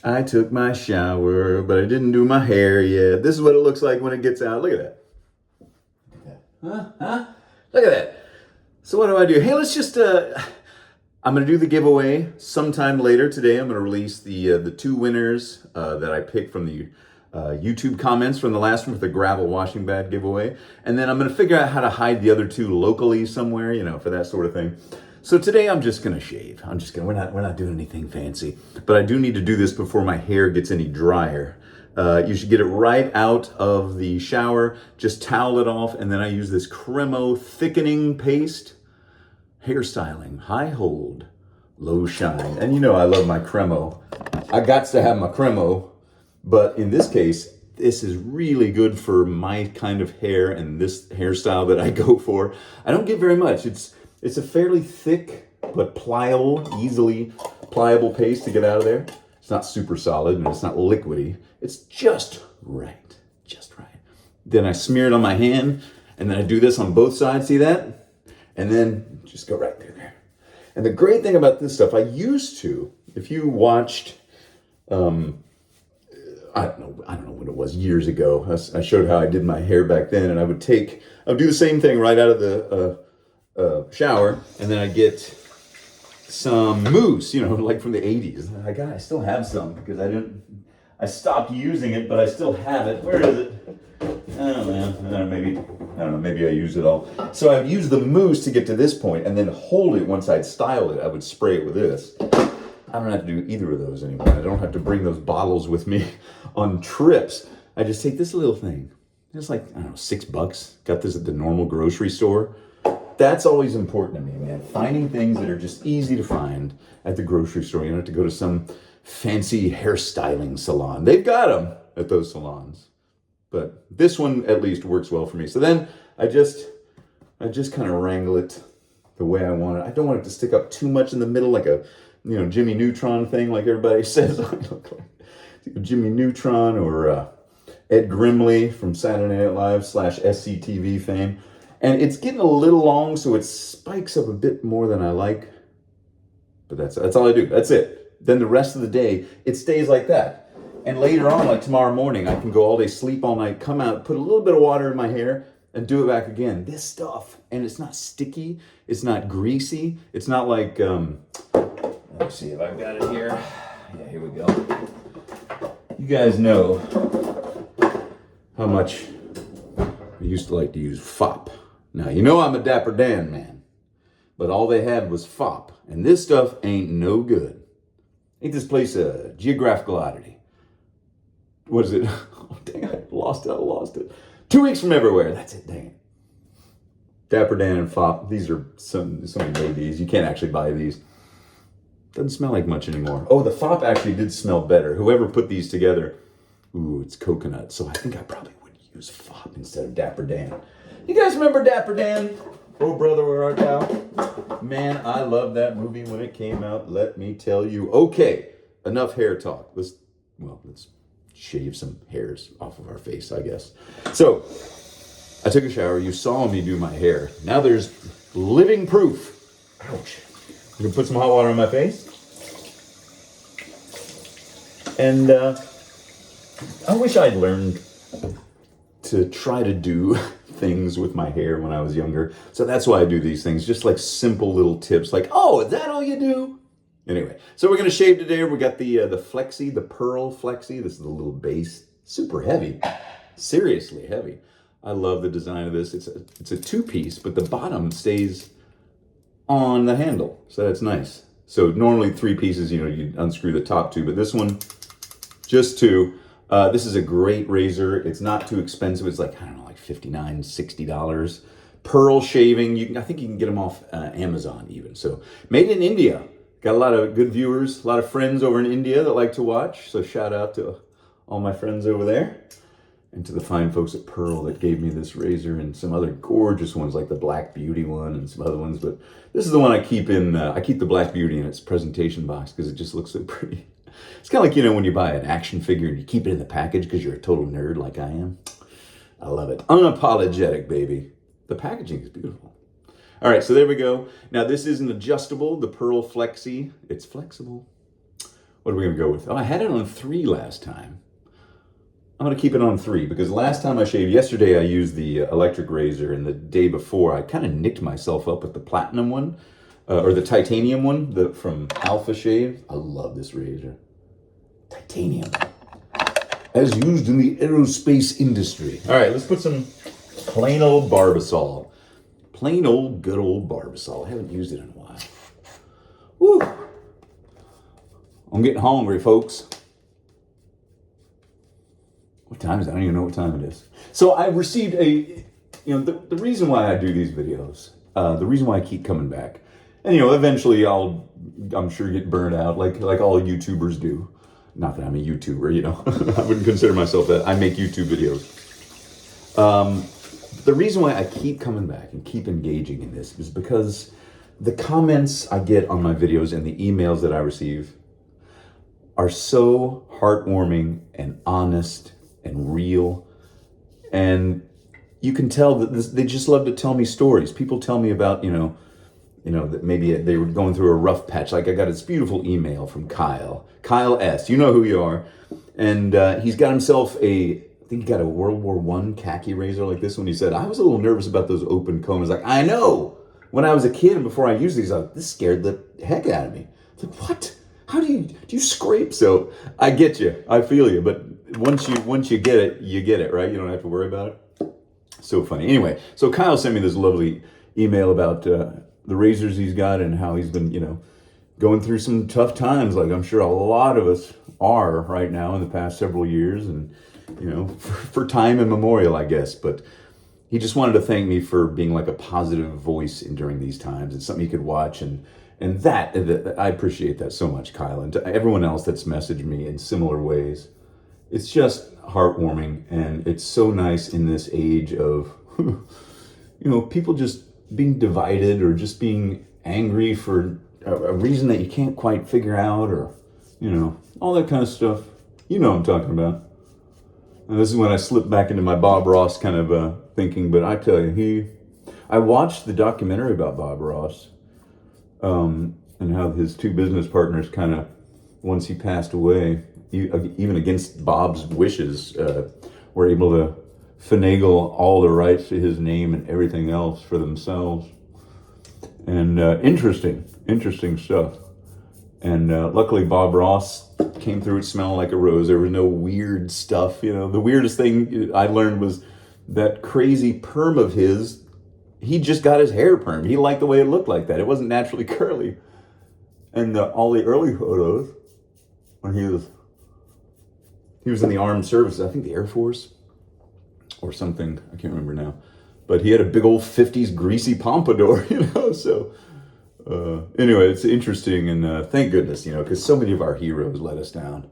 I took my shower, but I didn't do my hair yet. This is what it looks like when it gets out. Look at that. Huh? Huh? Look at that. So what do? Hey, let's just I'm gonna do the giveaway sometime later today. I'm gonna release the two winners that I picked from the YouTube comments from the last one with the gravel washing bag giveaway, and then I'm gonna figure out how to hide the other two locally somewhere, for that sort of thing. So today I'm just gonna shave. We're not doing anything fancy, but I do need to do this before my hair gets any drier. You should get it right out of the shower, just towel it off, and then I use this Cremo thickening paste. Hairstyling, high hold, low shine. And I love my Cremo. I got to have my Cremo, but in this case, this is really good for my kind of hair and this hairstyle that I go for. I don't get very much. It's a fairly thick but pliable, easily pliable paste to get out of there. It's not super solid and it's not liquidy. It's just right, just right. Then I smear it on my hand and then I do this on both sides, see that? And then just go right through there. And the great thing about this stuff, I used to, if you watched, I don't know when it was, years ago, I showed how I did my hair back then, and I would do the same thing right out of the shower, and then I'd get some mousse, like from the 80s. I still have some because I stopped using it, but I still have it. Where is it? I don't know, maybe I used it all. So I've used the mousse to get to this point and then hold it once I'd styled it. I would spray it with this. I don't have to do either of those anymore. I don't have to bring those bottles with me on trips. I just take this little thing. It's like, I don't know, $6. Got this at the normal grocery store. That's always important to me, man. Finding things that are just easy to find at the grocery store. You don't have to go to some fancy hairstyling salon. They've got them at those salons. But this one at least works well for me. So then I just kind of wrangle it the way I want it. I don't want it to stick up too much in the middle like a Jimmy Neutron thing, like everybody says. I look like Jimmy Neutron or Ed Grimley from Saturday Night Live / SCTV fame. And it's getting a little long, so it spikes up a bit more than I like. But that's all I do. That's it. Then the rest of the day, it stays like that. And later on, like tomorrow morning, I can go all day, sleep all night, come out, put a little bit of water in my hair, and do it back again. This stuff, and it's not sticky, it's not greasy, it's not like, let's see if I've got it here. Yeah, here we go. You guys know how much I used to like to use FOP. Now, I'm a Dapper Dan man, but all they had was FOP, and this stuff ain't no good. Ain't this place a geographical oddity? What is it? Oh, dang, I lost it. 2 weeks from everywhere. That's it, dang it. Dapper Dan and FOP. These are somebody made these. You can't actually buy these. Doesn't smell like much anymore. Oh, the FOP actually did smell better. Whoever put these together, ooh, it's coconut. So I think I probably would use FOP instead of Dapper Dan. You guys remember Dapper Dan? Oh, brother, where art thou? Man, I loved that movie when it came out. Let me tell you. Okay, enough hair talk. Let's shave some hairs off of our face, I guess. So, I took a shower. You saw me do my hair. Now there's living proof. Ouch. I'm gonna put some hot water on my face. And I wish I'd learned to try to do things with my hair when I was younger. So that's why I do these things. Just like simple little tips like, oh, is that all you do? Anyway, so we're going to shave today. We got the Flexi, the Pearl Flexi. This is the little base. Super heavy. Seriously heavy. I love the design of this. It's a two-piece, but the bottom stays on the handle. So that's nice. So normally 3 pieces, you unscrew the top 2, but this one, just 2. This is a great razor. It's not too expensive. It's like, I don't know, like $59, $60. Pearl shaving. I think you can get them off Amazon even. So made in India. Got a lot of good viewers, a lot of friends over in India that like to watch. So shout out to all my friends over there. And to the fine folks at Pearl that gave me this razor and some other gorgeous ones like the Black Beauty one and some other ones. But this is the one I keep I keep the Black Beauty in its presentation box because it just looks so pretty. It's kind of like, when you buy an action figure and you keep it in the package because you're a total nerd like I am. I love it. Unapologetic, baby. The packaging is beautiful. All right, so there we go. Now this is an adjustable, the Pearl Flexi. It's flexible. What are we going to go with? Oh, I had it on 3 last time. I'm going to keep it on 3 because last time I shaved, yesterday I used the electric razor, and the day before I kind of nicked myself up with the platinum one, or the titanium one from Alpha Shave. I love this razor. Titanium. As used in the aerospace industry. All right, let's put some plain old Barbasol. Plain old, good old Barbasol. I haven't used it in a while. Woo! I'm getting hungry, folks. What time is it? I don't even know what time it is. So I received the reason why I do these videos, the reason why I keep coming back, and eventually I'm sure get burned out like all YouTubers do. Not that I'm a YouTuber, I wouldn't consider myself that. I make YouTube videos. The reason why I keep coming back and keep engaging in this is because the comments I get on my videos and the emails that I receive are so heartwarming and honest and real, and you can tell that they just love to tell me stories. People tell me about that maybe they were going through a rough patch. Like I got this beautiful email from Kyle S. You know who you are, and he's got himself I think he got a World War I khaki razor like this one. He said, I was a little nervous about those open combs. Like, I know, when I was a kid and before I used these, this scared the heck out of me. It's like, what? How do you scrape? So I get you, I feel you, but once you get it, you get it, right? You don't have to worry about it. So funny. Anyway, so Kyle sent me this lovely email about the razors he's got and how he's been, going through some tough times, like I'm sure a lot of us are right now in the past several years, and for time immemorial, I guess. But he just wanted to thank me for being like a positive voice during these times. It's something he could watch, and that I appreciate that so much, Kyle, and to everyone else that's messaged me in similar ways. It's just heartwarming, and it's so nice in this age of people just being divided or just being angry for a reason that you can't quite figure out, or all that kind of stuff. What I'm talking about. And this is when I slipped back into my Bob Ross kind of thinking. But I tell you, I watched the documentary about Bob Ross, and how his 2 business partners kind of, once he passed away, even against Bob's wishes, were able to finagle all the rights to his name and everything else for themselves. And interesting stuff. And luckily Bob Ross came through it smelling like a rose. There was no weird stuff. The weirdest thing I learned was that crazy perm of his. He just got his hair permed. He liked the way it looked like that. It wasn't naturally curly. And all the early photos when he was in the armed services, I think the Air Force or something, I can't remember now. But he had a big old 50s greasy pompadour, so anyway, it's interesting, and thank goodness, because so many of our heroes let us down.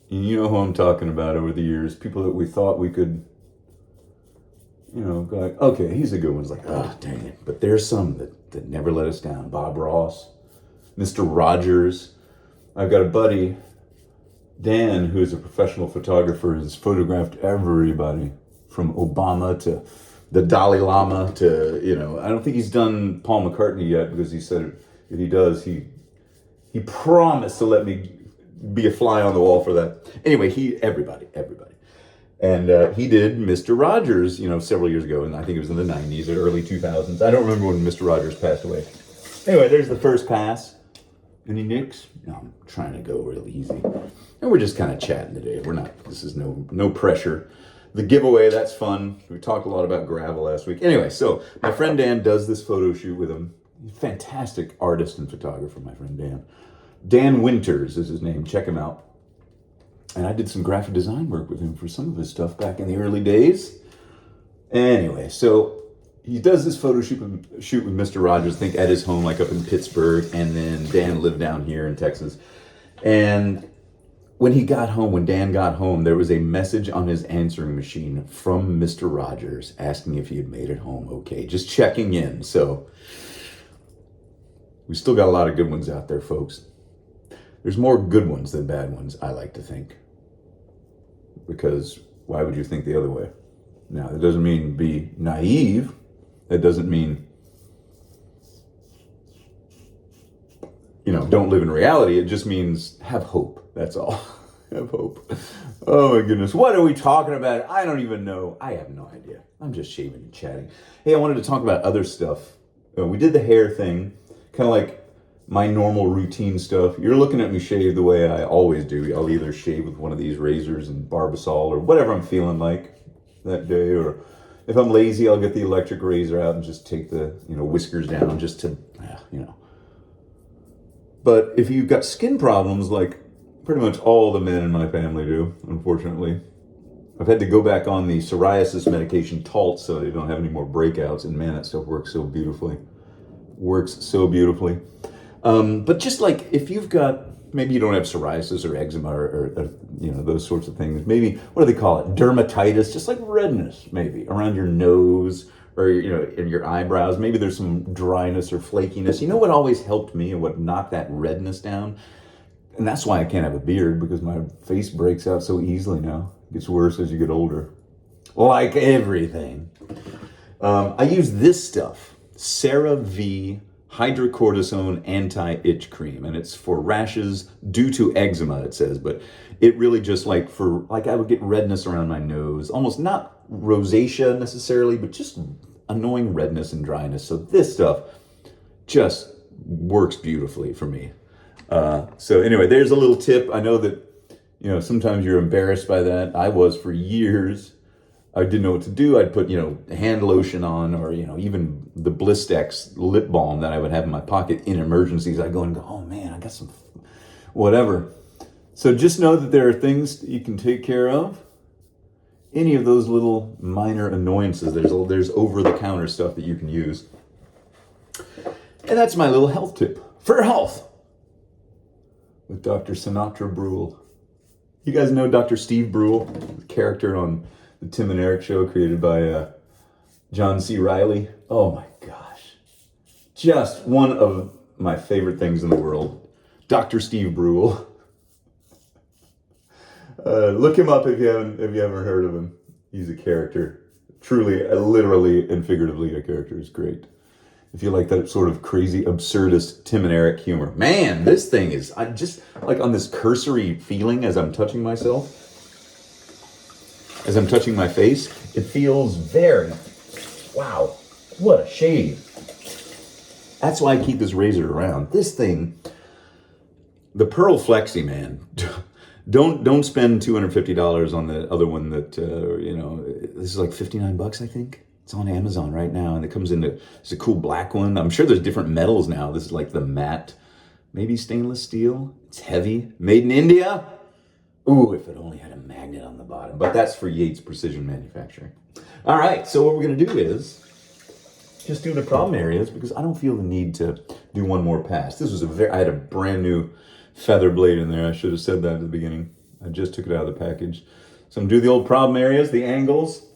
You know who I'm talking about over the years, people that we thought we could, go like, okay, he's a good one. It's like, dang it. But there's some that never let us down. Bob Ross, Mr. Rogers. I've got a buddy, Dan, who is a professional photographer, has photographed everybody from Obama to the Dalai Lama to, I don't think he's done Paul McCartney yet, because he said if he does, he promised to let me be a fly on the wall for that. Anyway, everybody. And he did Mr. Rogers, several years ago, and I think it was in the 90s or early 2000s. I don't remember when Mr. Rogers passed away. Anyway, there's the first pass. Any nicks? No, I'm trying to go real easy. And we're just kind of chatting today. This is no pressure. The giveaway, that's fun. We talked a lot about gravel last week. Anyway, so my friend Dan does this photo shoot with him. Fantastic artist and photographer, my friend Dan. Dan Winters is his name. Check him out. And I did some graphic design work with him for some of his stuff back in the early days. Anyway, so he does this photo shoot with Mr. Rogers, I think at his home, like up in Pittsburgh. And then Dan lived down here in Texas. And when Dan got home, there was a message on his answering machine from Mr. Rogers asking if he had made it home okay, just checking in. So we still got a lot of good ones out there, folks. There's more good ones than bad ones, I like to think. Because why would you think the other way? Now, that doesn't mean be naive. That doesn't mean don't live in reality. It just means have hope. That's all. Have hope. Oh my goodness. What are we talking about? I don't even know. I have no idea. I'm just shaving and chatting. Hey, I wanted to talk about other stuff. We did the hair thing, kind of like my normal routine stuff. You're looking at me shave the way I always do. I'll either shave with one of these razors and Barbasol or whatever I'm feeling like that day, or if I'm lazy, I'll get the electric razor out and just take the whiskers down just to But if you've got skin problems, like pretty much all the men in my family do, unfortunately, I've had to go back on the psoriasis medication Taltz so they don't have any more breakouts. And man, that stuff works so beautifully. But just like if you've got, maybe you don't have psoriasis or eczema or those sorts of things. Maybe, what do they call it? Dermatitis, just like redness maybe around your nose or in your eyebrows. Maybe there's some dryness or flakiness. You know what always helped me and what knocked that redness down? And that's why I can't have a beard, because my face breaks out so easily now. It gets worse as you get older. Like everything. I use this stuff, CeraVe Hydrocortisone Anti-Itch Cream, and it's for rashes due to eczema, it says, but it really just I would get redness around my nose, almost not rosacea necessarily, but just annoying redness and dryness. So this stuff just works beautifully for me. So anyway, there's a little tip. I know that, sometimes you're embarrassed by that. I was for years. I didn't know what to do. I'd put, hand lotion on, or, even the Blistex lip balm that I would have in my pocket in emergencies. I'd go and go, oh man, I got some whatever. So just know that there are things that you can take care of. Any of those little minor annoyances, there's over-the-counter stuff that you can use. And that's my little health tip for health with Dr. Sinatra Brule. You guys know Dr. Steve Brule, the character on the Tim and Eric show created by John C. Reilly. Oh my gosh. Just one of my favorite things in the world. Dr. Steve Brule. Look him up if you haven't heard of him. He's a character. Truly, literally and figuratively a character. Is great. If you like that sort of crazy, absurdist Tim and Eric humor. Man, this thing is, I'm just like on this cursory feeling as I'm touching myself. As I'm touching my face, it feels wow, what a shave. That's why I keep this razor around. This thing, the Pearl Flexi, man. Don't spend $250 on the other one that, this is like $59, I think. It's on Amazon right now, and it comes it's a cool black one. I'm sure there's different metals now. This is like the matte, maybe stainless steel. It's heavy, made in India. Ooh, if it only had a magnet on the bottom. But that's for Yates Precision Manufacturing. All right, so what we're gonna do is just do the problem areas, because I don't feel the need to do one more pass. This was I had a brand new feather blade in there. I should have said that at the beginning. I just took it out of the package. So I'm gonna do the old problem areas, the angles,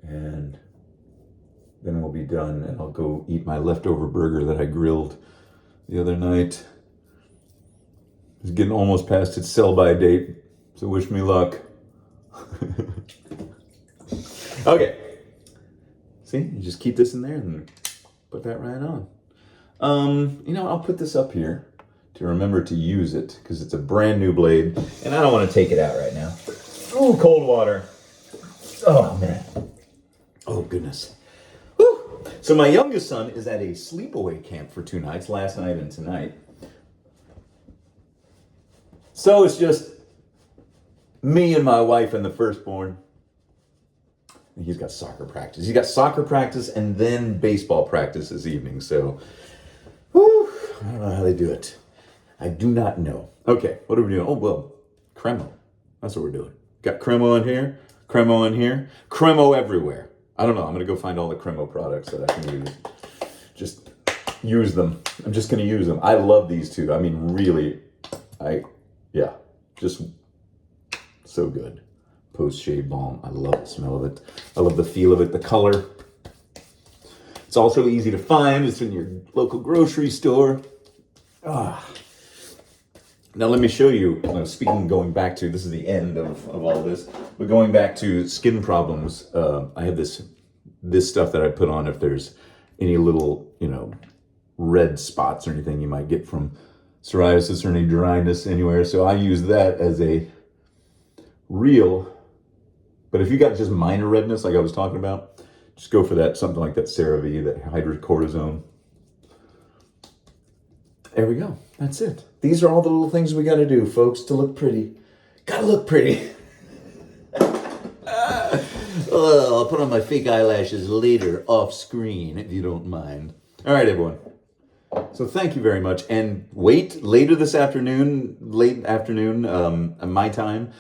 and then we'll be done, and I'll go eat my leftover burger that I grilled the other night. It's getting almost past its sell-by date, so wish me luck. Okay. See, you just keep this in there and put that right on. I'll put this up here to remember to use it, because it's a brand new blade, and I don't want to take it out right now. Ooh, cold water. Oh, man. Oh, goodness. Whew. So my youngest son is at a sleepaway camp for 2 nights, last night and tonight. So it's just me and my wife and the firstborn. And he's got soccer practice. He's got soccer practice and then baseball practice this evening. So, whew, I don't know how they do it. I do not know. Okay, what are we doing? Oh, well, Cremo. That's what we're doing. Got Cremo in here, Cremo in here, Cremo everywhere. I don't know. I'm going to go find all the Cremo products that I can use. Just use them. I'm just going to use them. I love these two. I mean, really, just so good. Post-shave balm. I love the smell of it. I love the feel of it, the color. It's also easy to find. It's in your local grocery store. Now let me show you, going back to, this is the end of all this, but going back to skin problems, I have this stuff that I put on if there's any little, red spots or anything you might get from psoriasis or any dryness anywhere. So I use that as a real, but if you got just minor redness like I was talking about, just go for that, something like that CeraVe, that hydrocortisone. There we go. That's it. These are all the little things we got to do, folks, to look pretty. Gotta look pretty. I'll put on my fake eyelashes later off screen, if you don't mind. All right, everyone. So thank you very much. And wait, later this afternoon, late afternoon, my time,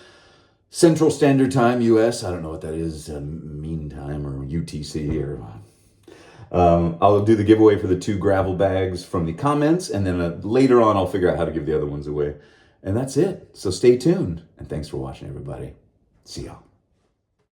Central Standard Time, US. I don't know what that is, mean time or UTC or... I'll do the giveaway for the 2 gravel bags from the comments, and then later on I'll figure out how to give the other ones away. And that's it. So stay tuned, and thanks for watching, everybody. See y'all.